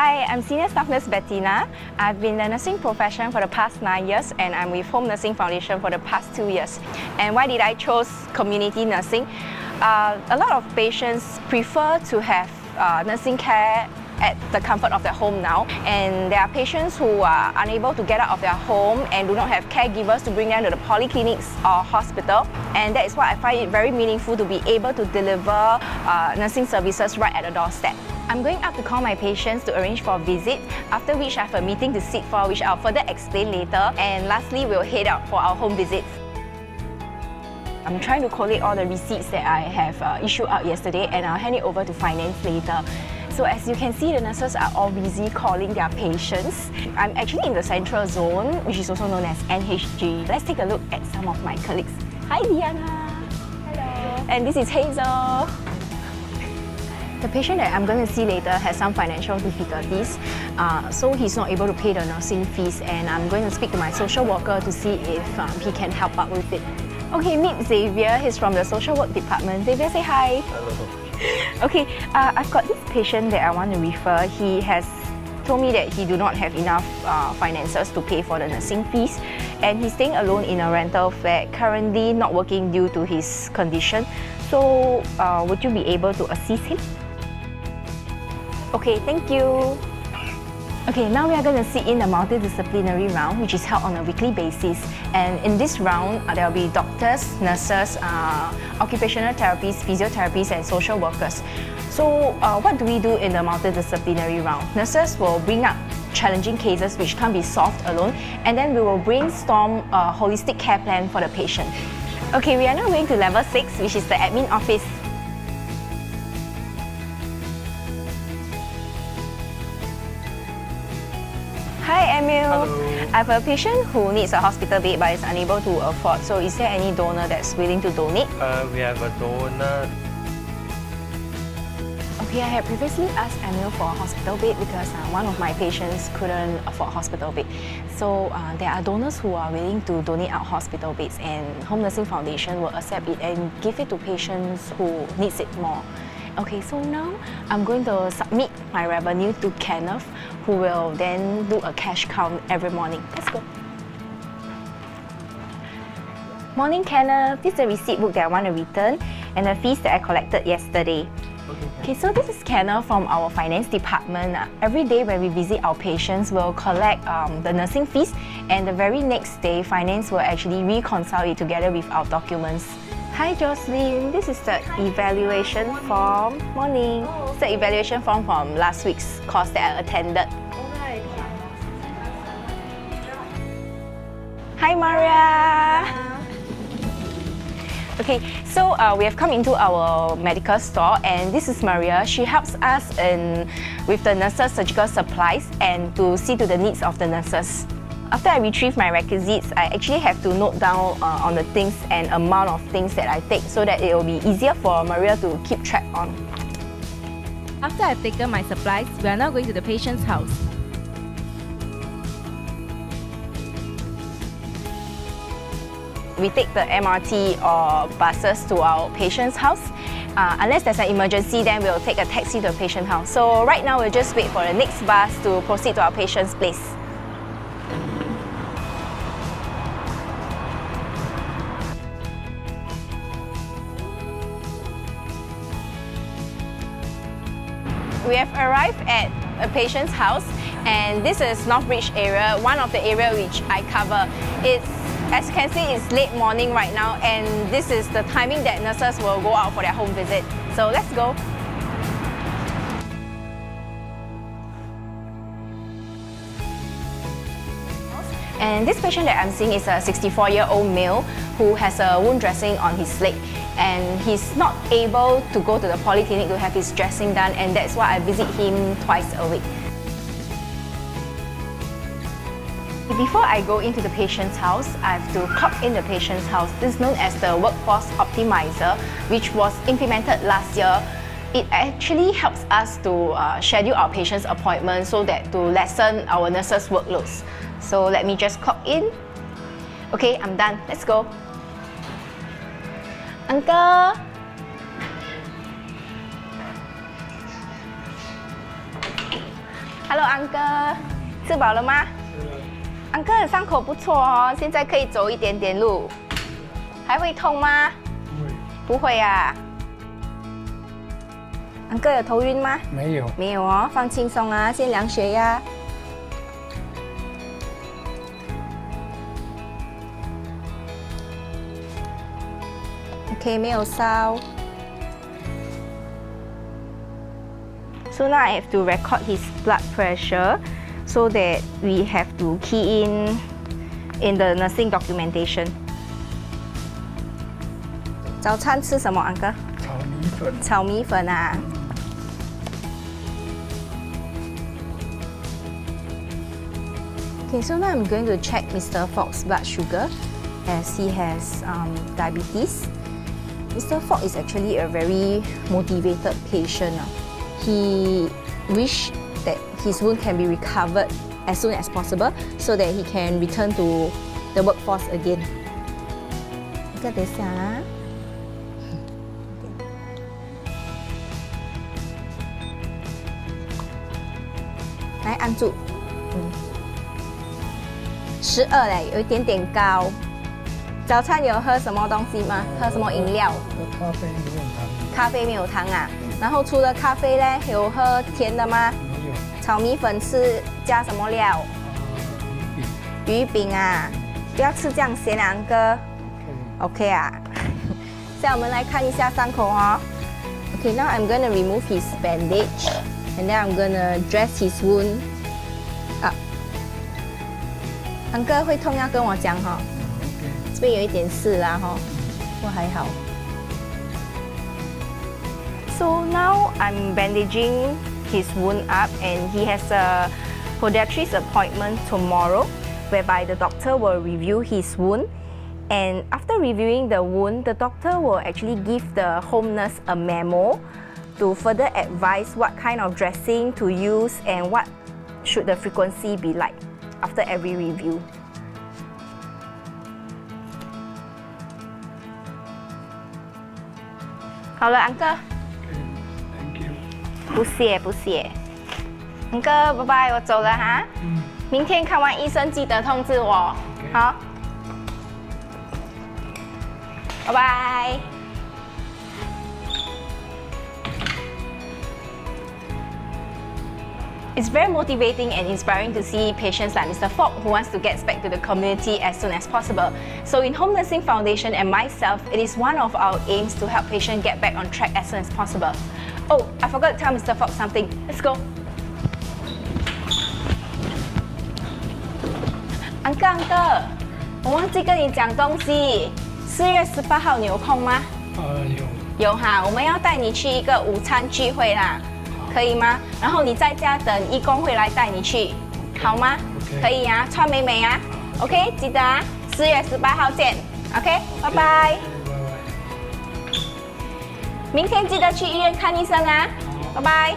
Hi, I'm Senior Staff Nurse Bettina. I've been in the nursing profession for the past 9 years and I'm with Home Nursing Foundation for the past 2 years. And why did I choose community nursing? A lot of patients prefer to have nursing care at the comfort of their home now, and there are patients who are unable to get out of their home and do not have caregivers to bring them to the polyclinics or hospital, and that is why I find it very meaningful to be able to deliver nursing services right at the doorstep. I'm going up to call my patients to arrange for a visit, after which I have a meeting to sit for, which I'll further explain later, and lastly we'll head out for our home visits. I'm trying to collate all the receipts that I have issued out yesterday, and I'll hand it over to finance later. So as you can see, the nurses are all busy calling their patients. I'm actually in the central zone, which is also known as NHG. Let's take a look at some of my colleagues. Hi Diana! Hello! And this is Hazel. The patient that I'm going to see later has some financial difficulties, so he's not able to pay the nursing fees, and I'm going to speak to my social worker to see if he can help out with it. Okay, meet Xavier. He's from the social work department. Xavier, say hi. Hello. Okay, I've got this patient that I want to refer. He has told me that he do not have enough finances to pay for the nursing fees, and he's staying alone in a rental flat, currently not working due to his condition. So, would you be able to assist him? Okay, thank you. Okay, now we are going to sit in the multidisciplinary round, which is held on a weekly basis. And in this round, there will be doctors, nurses, occupational therapists, physiotherapists, and social workers. So, what do we do in the multidisciplinary round? Nurses will bring up challenging cases which can't be solved alone, and then we will brainstorm a holistic care plan for the patient. Okay, we are now going to level 6, which is the admin office. Hi Emil. Hello. I have a patient who needs a hospital bed but is unable to afford. So is there any donor that's willing to donate? We have a donor. Okay, I had previously asked Emil for a hospital bed because one of my patients couldn't afford hospital bed. So there are donors who are willing to donate out hospital beds, and Home Nursing Foundation will accept it and give it to patients who needs it more. Okay, so now I'm going to submit my revenue to Kenneth, who will then do a cash count every morning. Let's go. Morning, Kenneth. This is the receipt book that I want to return and the fees that I collected yesterday. Okay, so this is Kenneth from our finance department. Every day when we visit our patients, we'll collect the nursing fees, and the very next day, finance will actually reconcile it together with our documents. Hi Jocelyn, this is the evaluation form. Morning. It's the evaluation form from last week's course that I attended. Hi Maria. Okay, so we have come into our medical store, and this is Maria. She helps us with the nurses' surgical supplies and to see to the needs of the nurses. After I retrieve my requisites, I actually have to note down on the things and amount of things that I take so that it will be easier for Maria to keep track on. After I've taken my supplies, we are now going to the patient's house. We take the MRT or buses to our patient's house. Unless there's an emergency, then we'll take a taxi to the patient's house. So right now, we'll just wait for the next bus to proceed to our patient's place. We have arrived at a patient's house, and this is Northbridge area, one of the area which I cover. As you can see, it's late morning right now, and this is the timing that nurses will go out for their home visit. So let's go. And this patient that I'm seeing is a 64-year-old male who has a wound dressing on his leg, and he's not able to go to the polyclinic to have his dressing done, and that's why I visit him twice a week. Before I go into the patient's house, I have to clock in the patient's house. This is known as the Workforce Optimizer, which was implemented last year. It actually helps us to schedule our patient's appointments so that to lessen our nurses' workloads. So let me just clock in. Okay, I'm done. Let's go. Uncle. Hello， 安哥，吃饱了吗？安哥伤口不错哦，现在可以走一点点路。还会痛吗？不会啊。安哥有头晕吗？没有。没有哦，放轻松啊，先量血压。OK， 没有烧。So now I have to record his blood pressure, so that we have to key in the nursing documentation. 早餐吃什么，安哥？炒米粉。炒米粉啊。Okay, so now I'm going to check Mr. Fox's blood sugar, as he has diabetes. Mr. Fox is actually a very motivated patient. He wished that his wound can be recovered as soon as possible, so that he can return to the workforce again. 一个等一下啊。来按住，12嘞，有一点点高。早餐有喝什么东西吗？喝什么饮料？咖啡没有糖。咖啡没有糖啊。然后除了咖啡嘞，有喝甜的吗？没有。炒米粉是加什么料？鱼饼啊。不要吃这样咸啊，哥。OK 啊。现在我们来看一下伤口哦。Okay, now I'm gonna remove his bandage, and then I'm gonna dress his wound up. 安哥会痛要跟我讲哈。这边有一点事啦哈，不过还好。So now I'm bandaging his wound up, and he has a podiatrist appointment tomorrow, whereby the doctor will review his wound. And after reviewing the wound, the doctor will actually give the home nurse a memo to further advise what kind of dressing to use and what should the frequency be like after every review. 好了，安哥。Thank you。不谢不谢，安哥，拜拜，我走了哈。明天看完医生记得通知我。好。拜拜。It's very motivating and inspiring to see patients like Mr. Fogg who wants to get back to the community as soon as possible. So in Home Nursing Foundation and myself, it is one of our aims to help patients get back on track as soon as possible. Oh, I forgot to tell Mr. Fogg something. Let's go. Uncle, 我忘记跟你讲东西。4月18号你有空吗？有哈，我们要带你去一个午餐聚会啦。可以吗？然后你在家等义工会来带你去，好吗？可以啊，穿美美啊。OK， 记得啊，4月18号见。OK， 拜拜。明天记得去医院看医生啊。拜拜。